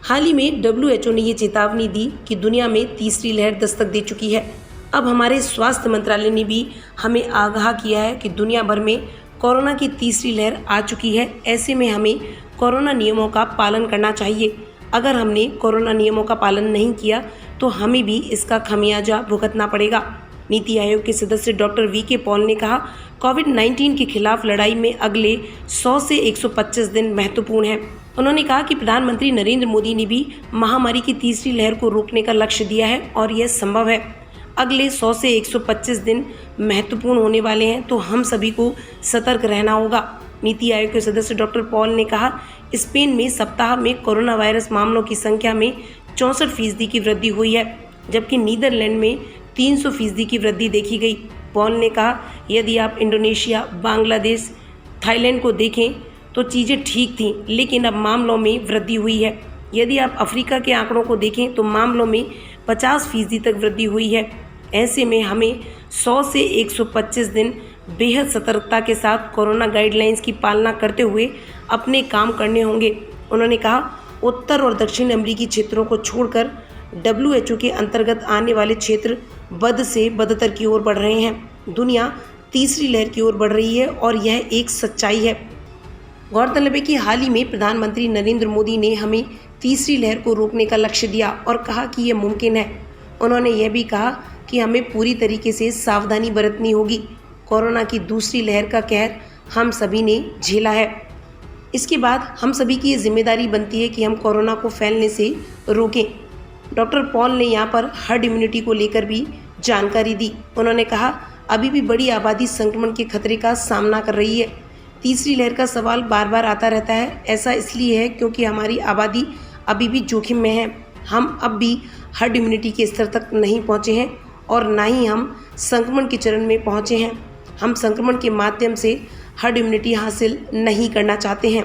हाल ही में WHO ने ये चेतावनी दी कि दुनिया में तीसरी लहर दस्तक दे चुकी है। अब हमारे स्वास्थ्य मंत्रालय ने भी हमें आगाह किया है कि दुनिया भर में कोरोना की तीसरी लहर आ चुकी है। ऐसे में हमें कोरोना नियमों का पालन करना चाहिए। अगर हमने कोरोना नियमों का पालन नहीं किया तो हमें भी इसका खमियाजा भुगतना पड़ेगा। नीति आयोग के सदस्य डॉक्टर वी.के. पॉल ने कहा, कोविड-19 के खिलाफ लड़ाई में अगले 100 से 125 दिन महत्वपूर्ण हैं। उन्होंने कहा कि प्रधानमंत्री नरेंद्र मोदी ने भी महामारी की तीसरी लहर को रोकने का लक्ष्य दिया है और यह संभव है। अगले 100 से 125 दिन महत्वपूर्ण होने वाले हैं, तो हम सभी को सतर्क रहना होगा। नीति आयोग के सदस्य डॉक्टर पॉल ने कहा, स्पेन में सप्ताह में कोरोना वायरस मामलों की संख्या में 64% की वृद्धि हुई है, जबकि नीदरलैंड में 300% की वृद्धि देखी गई। पॉल ने कहा, यदि आप इंडोनेशिया, बांग्लादेश, थाईलैंड को देखें तो चीज़ें ठीक थीं, लेकिन अब मामलों में वृद्धि हुई है। यदि आप अफ्रीका के आंकड़ों को देखें तो मामलों में 50% तक वृद्धि हुई है। ऐसे में हमें 100 से 125 दिन बेहद सतर्कता के साथ कोरोना गाइडलाइंस की पालना करते हुए अपने काम करने होंगे। उन्होंने कहा, उत्तर और दक्षिण अमेरिकी क्षेत्रों को छोड़कर WHO के अंतर्गत आने वाले क्षेत्र बद से बदतर की ओर बढ़ रहे हैं। दुनिया तीसरी लहर की ओर बढ़ रही है और यह एक सच्चाई है। गौरतलब है कि हाल ही में प्रधानमंत्री नरेंद्र मोदी ने हमें तीसरी लहर को रोकने का लक्ष्य दिया और कहा कि यह मुमकिन है। उन्होंने यह भी कहा कि हमें पूरी तरीके से सावधानी बरतनी होगी। कोरोना की दूसरी लहर का कहर हम सभी ने झेला है। इसके बाद हम सभी की ये जिम्मेदारी बनती है कि हम कोरोना को फैलने से रोकें। डॉक्टर पॉल ने यहाँ पर हर्ड इम्यूनिटी को लेकर भी जानकारी दी। उन्होंने कहा, अभी भी बड़ी आबादी संक्रमण के खतरे का सामना कर रही है। तीसरी लहर का सवाल बार बार आता रहता है। ऐसा इसलिए है क्योंकि हमारी आबादी अभी भी जोखिम में है। हम अब भी हर्ड इम्यूनिटी के स्तर तक नहीं पहुँचे हैं और ना ही हम संक्रमण के चरण में पहुँचे हैं। हम संक्रमण के माध्यम से हर्ड इम्यूनिटी हासिल नहीं करना चाहते हैं।